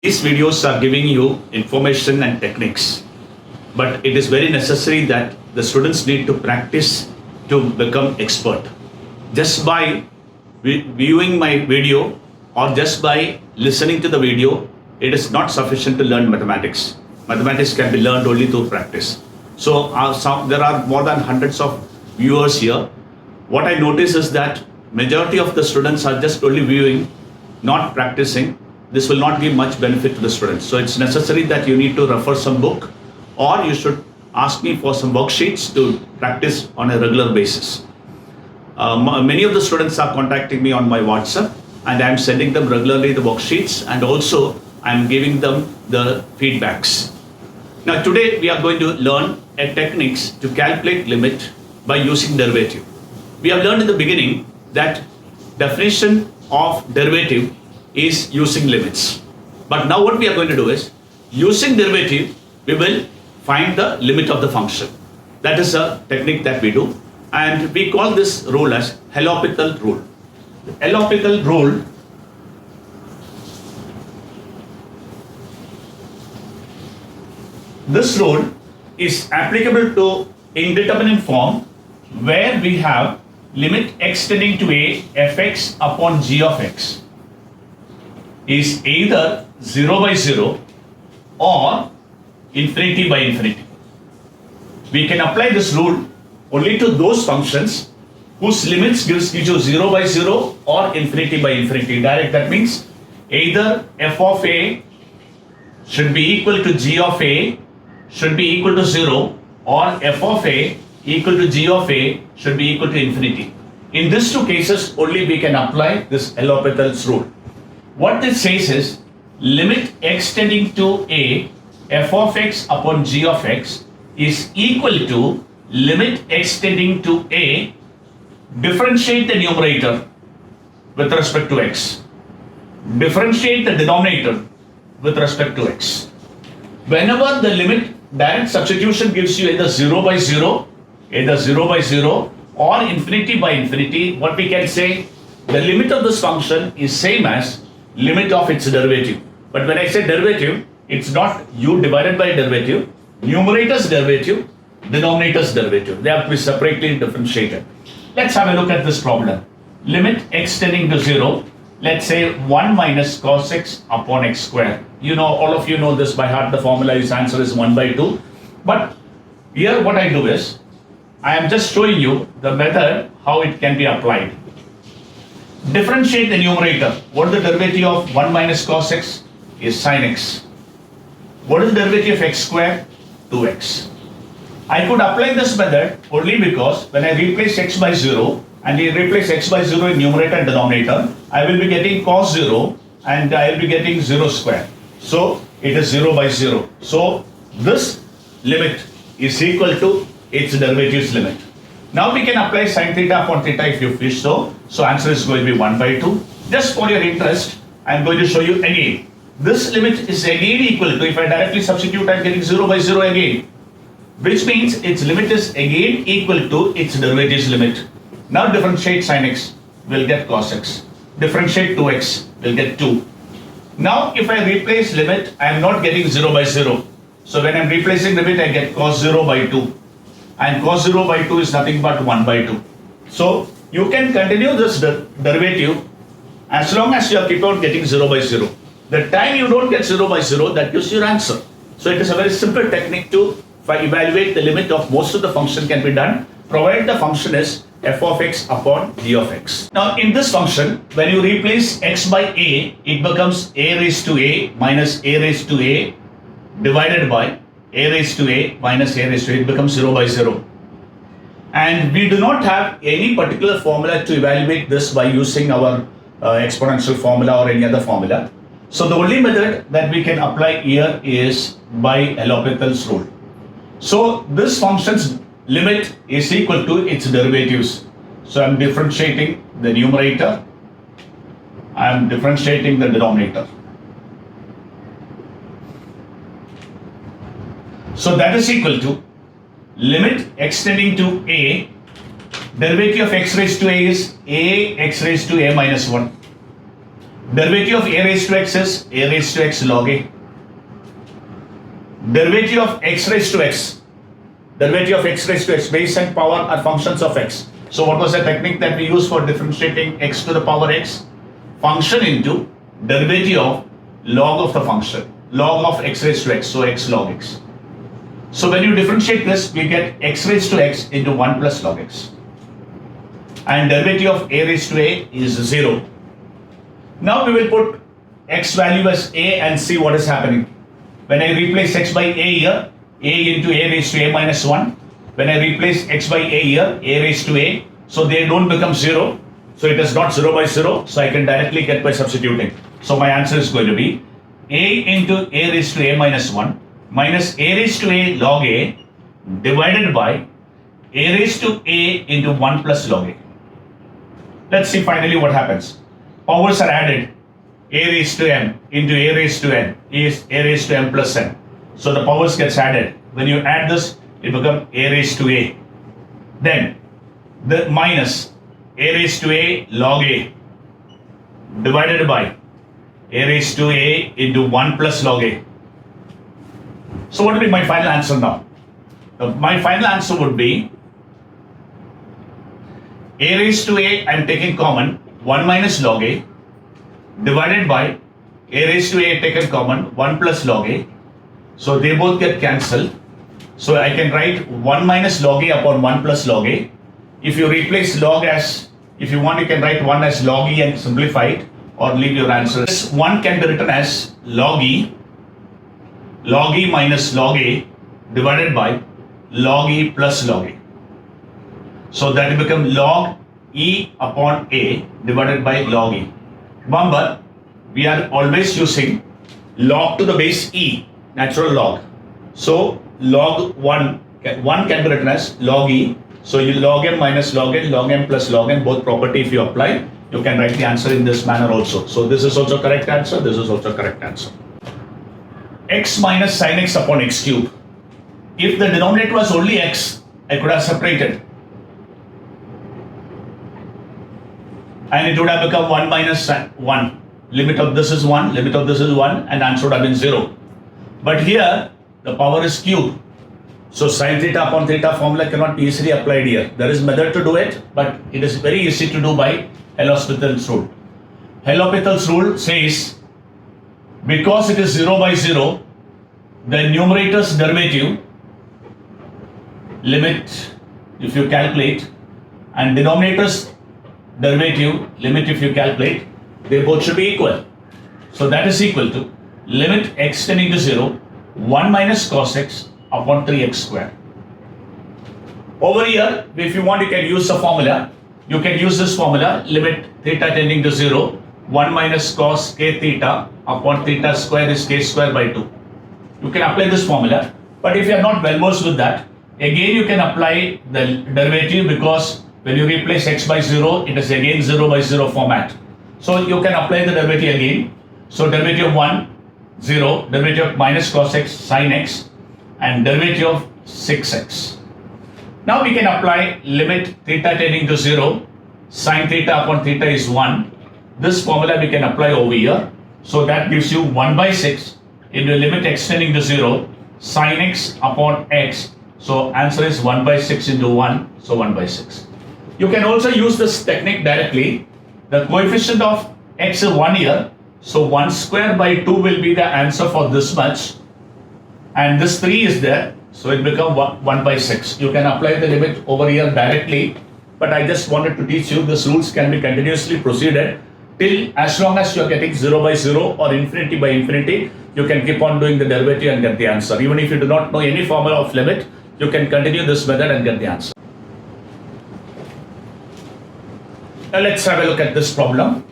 These videos are giving you information and techniques, but it is very necessary that the students need to practice to become expert. Just by viewing my video or just by listening to the video, it is not sufficient to learn mathematics. Mathematics can be learned only through practice. So there are more than hundreds of viewers here. What I notice is that majority of the students are just only viewing, not practicing. This will not give much benefit to the students. So it's necessary that you need to refer some book, or you should ask me for some worksheets to practice on a regular basis. Many of the students are contacting me on my WhatsApp, and I'm sending them regularly the worksheets, and also I'm giving them the feedbacks. Now today we are going to learn a techniques to calculate limit by using derivative. We have learned in the beginning that definition of derivative is using limits. But now what we are going to do is, using derivative, we will find the limit of the function. That is a technique that we do. And we call this rule as L'Hopital rule. The L'Hopital rule this rule is applicable to indeterminate form where we have limit x tending to a fx upon g of x is either 0 by 0 or infinity by infinity. We can apply this rule only to those functions whose limits gives you 0 by 0 or infinity by infinity. Direct, that means either f of a should be equal to g of a should be equal to 0, or f of a equal to g of a should be equal to infinity. In these two cases only we can apply this L'Hopital's rule. What this says is, limit x tending to a f of x upon g of x is equal to limit x tending to a, differentiate the numerator with respect to x, differentiate the denominator with respect to x. Whenever the limit, direct substitution gives you either 0 by 0, or infinity by infinity, what we can say, the limit of this function is same as limit of its derivative. But when I say derivative, it's not u divided by derivative, numerator's derivative, denominator's derivative. They have to be separately differentiated. Let's have a look at this problem. Limit x tending to 0, let's say 1 minus cos x upon x square. You know, all of you know this by heart, the formula, its answer is 1 by 2. But here what I do is, I am just showing you the method how it can be applied. Differentiate the numerator. What is the derivative of 1 minus cos x? Is sin x. What is the derivative of x square? 2x. I could apply this method only because when I replace x by 0 and you replace x by 0 in numerator and denominator, I will be getting cos 0 and I will be getting 0 square. So it is 0 by 0. So this limit is equal to its derivative's limit. Now we can apply sin theta upon theta if you wish so. So answer is going to be 1 by 2. Just for your interest, I am going to show you again. This limit is again equal to, if I directly substitute, I am getting 0 by 0 again, which means its limit is again equal to its derivative's limit. Now differentiate sin x, will get cos x. Differentiate 2x, will get 2. Now if I replace limit, I am not getting 0 by 0. So when I am replacing limit, I get cos 0 by 2. And cos 0 by 2 is nothing but 1 by 2. So you can continue this derivative as long as you keep on getting 0 by 0. The time you don't get 0 by 0, that gives your answer. So it is a very simple technique to evaluate the limit of most of the function can be done, provided the function is f of x upon g of x. Now in this function, when you replace x by a, it becomes a raised to a minus a raised to a divided by a raised to a minus a raised to a, it becomes 0 by 0. And we do not have any particular formula to evaluate this by using our exponential formula or any other formula. So the only method that we can apply here is by L'Hopital's rule. So this function's limit is equal to its derivatives. So I am differentiating the numerator, I am differentiating the denominator. So that is equal to limit x tending to a, derivative of x raised to a is a x raised to a minus 1. Derivative of a raised to x is a raised to x log a. Derivative of x raised to x. Derivative of x raised to x. Base and power are functions of x. So what was the technique that we used for differentiating x to the power x? Function into derivative of log of the function. Log of x raised to x. So x log x. So when you differentiate this, we get x raised to x into 1 plus log x. And derivative of a raised to a is 0. Now we will put x value as a and see what is happening. When I replace x by a here, a into a raised to a minus 1. When I replace x by a here, a raised to a, so they don't become 0. So it is not 0 by 0, so I can directly get by substituting. So my answer is going to be a into a raised to a minus 1 minus a raised to a log a divided by a raised to a into 1 plus log a. Let's see finally what happens. Powers are added. A raised to m into a raised to n is a raised to m plus n. So the powers gets added. When you add this, it becomes a raised to a. Then the minus a raised to a log a divided by a raised to a into 1 plus log a. So what will be my final answer now? My final answer would be a raised to a, I am taking common 1 minus log a divided by a raised to a taken common 1 plus log a. So they both get cancelled. So I can write 1 minus log a upon 1 plus log a. If you replace log as, if you want, you can write 1 as log e and simplify it or leave your answer. This 1 can be written as log e minus log a divided by log e plus log a. So that will become log e upon a divided by log e. Remember, we are always using log to the base e, natural log. So log 1 can be written as log e. So you log m minus log n, log m plus log n, both property if you apply, you can write the answer in this manner also. So this is also correct answer, this is also correct answer. X minus sin x upon x cube. If the denominator was only x, I could have separated. And it would have become 1 minus 1. Limit of this is 1, limit of this is 1, and answer would have been 0. But here, the power is cube. So sin theta upon theta formula cannot be easily applied here. There is method to do it, but it is very easy to do by L'Hopital's rule. L'Hopital's rule says, because it is 0 by 0, the numerator's derivative, limit if you calculate, and denominator's derivative, limit if you calculate, they both should be equal. So that is equal to limit x tending to 0, 1 minus cos x upon 3x square. Over here, if you want, you can use the formula. You can use this formula, limit theta tending to 0, 1 minus cos k theta upon theta square is k square by 2. You can apply this formula. But if you are not well versed with that, again you can apply the derivative, because when you replace x by 0, it is again 0 by 0 format. So you can apply the derivative again. So derivative of 1, 0, derivative of minus cos x sin x, and derivative of 6x. Now we can apply limit theta tending to 0, sin theta upon theta is 1. This formula we can apply over here. So that gives you 1 by 6 into limit x tending to 0, sin x upon x. So answer is 1 by 6 into 1, so 1 by 6. You can also use this technique directly. The coefficient of x is 1 here, so 1 square by 2 will be the answer for this much. And this 3 is there, so it becomes 1 by 6. You can apply the limit over here directly, but I just wanted to teach you these rules can be continuously proceeded till as long as you are getting 0 by 0 or infinity by infinity, you can keep on doing the derivative and get the answer. Even if you do not know any formula of limit, you can continue this method and get the answer. Now let's have a look at this problem.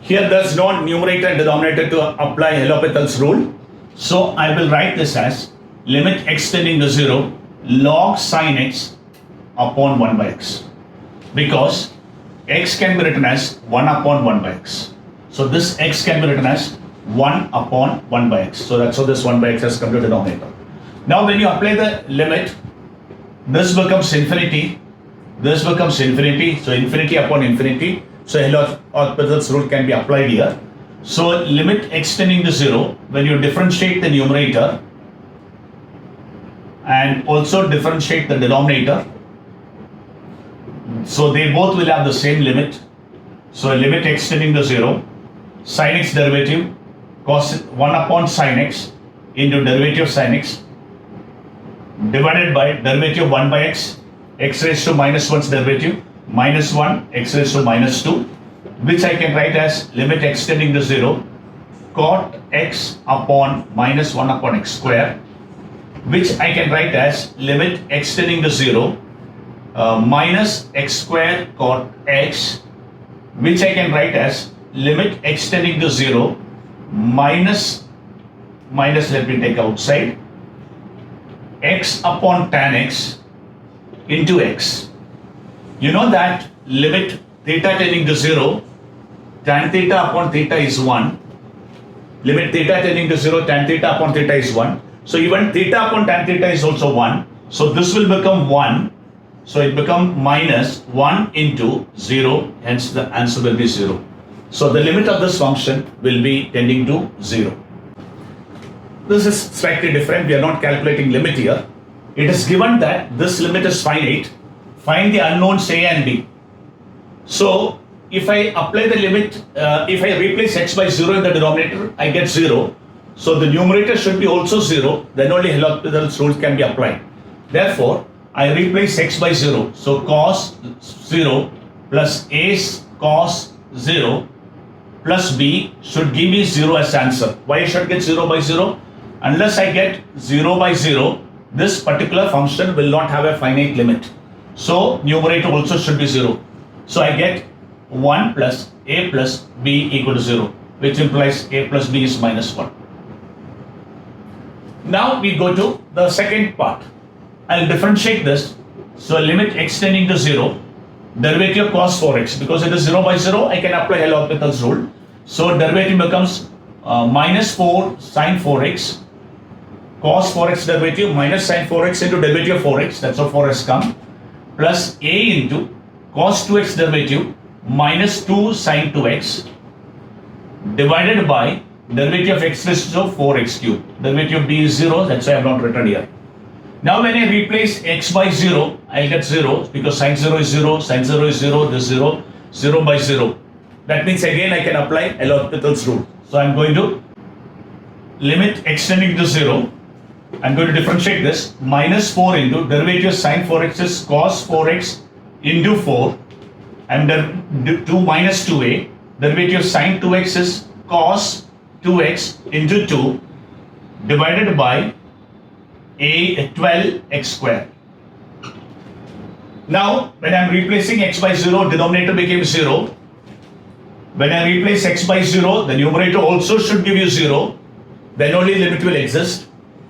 Here there's no numerator and denominator to apply L'Hopital's rule. So I will write this as limit x tending to 0 log sin x upon 1 by x. Because x can be written as 1 upon 1 by x. So this x can be written as 1 upon 1 by x. So that's how this 1 by x has come to denominator. Now when you apply the limit, this becomes infinity, this becomes infinity, so infinity upon infinity. So L'Hopital's rule can be applied here. So limit extending to 0, when you differentiate the numerator and also differentiate the denominator, so they both will have the same limit. So limit extending to 0, sin x derivative cos 1 upon sin x into derivative sin x divided by derivative 1 by x, x raised to minus 1's derivative minus 1 x raised to minus 2, which I can write as limit extending to 0 cot x upon minus 1 upon x square, which I can write as limit extending to 0 minus x square cot x, which I can write as limit extending to 0 minus let me take outside, x upon tan x into x. You know that limit theta tending to 0, tan theta upon theta is 1. Limit theta tending to 0, tan theta upon theta is 1. So even theta upon tan theta is also 1. So this will become 1. So it becomes minus 1 into 0. Hence the answer will be 0. So the limit of this function will be tending to 0. This is slightly different. We are not calculating limit here. It is given that this limit is finite. Find the unknowns a and b. So if I apply the limit, if I replace x by 0 in the denominator, I get 0. So the numerator should be also 0. Then only L'Hopital's rule can be applied. Therefore, I replace x by 0. So cos 0 plus a cos 0 plus b should give me 0 as answer. Why I should get 0 by 0? Unless I get 0 by 0, this particular function will not have a finite limit. So numerator also should be 0. So I get 1 plus a plus b equal to 0, which implies a plus b is minus 1. Now we go to the second part. I'll differentiate this. So limit extending to 0, derivative cos 4x. Because it is 0 by 0, I can apply L'Hopital's rule. So derivative becomes minus 4 sin 4x, cos 4x derivative minus sin 4x into derivative 4x, that's how 4 has come, plus a into cos 2x derivative minus 2 sin 2x divided by derivative of x raised to 4x cube. Derivative of b is 0, that's why I have not written here. Now when I replace x by 0, I get 0 because sin 0 is 0, sin 0 is 0, this 0, 0 by 0. That means again I can apply L'Hopital's rule. So I'm going to limit extending to 0. I'm going to differentiate this. Minus 4 into derivative sin 4x is cos 4x into 4. And then 2 minus 2a. Derivative sin 2x is cos 2x into 2 divided by a 12x square. Now when I'm replacing x by 0, denominator became 0. When I replace x by 0, the numerator also should give you 0. Then only limit will exist.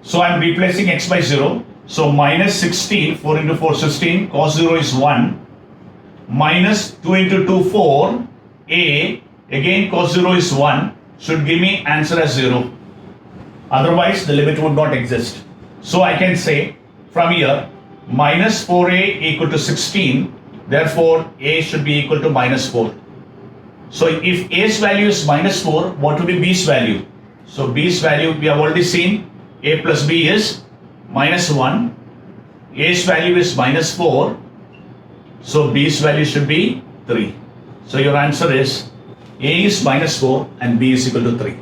So I'm replacing x by 0. So minus 16, 4 into 4, 16, cos 0 is 1. Minus 2 into 2, 4, a, again cos 0 is 1, should give me answer as 0. Otherwise, the limit would not exist. So I can say from here, minus 4a equal to 16, therefore a should be equal to minus 4. So if a's value is minus 4, what would be b's value? So b's value we have already seen, a plus b is minus 1, a's value is minus 4, so b's value should be 3. So your answer is a is minus 4 and b is equal to 3.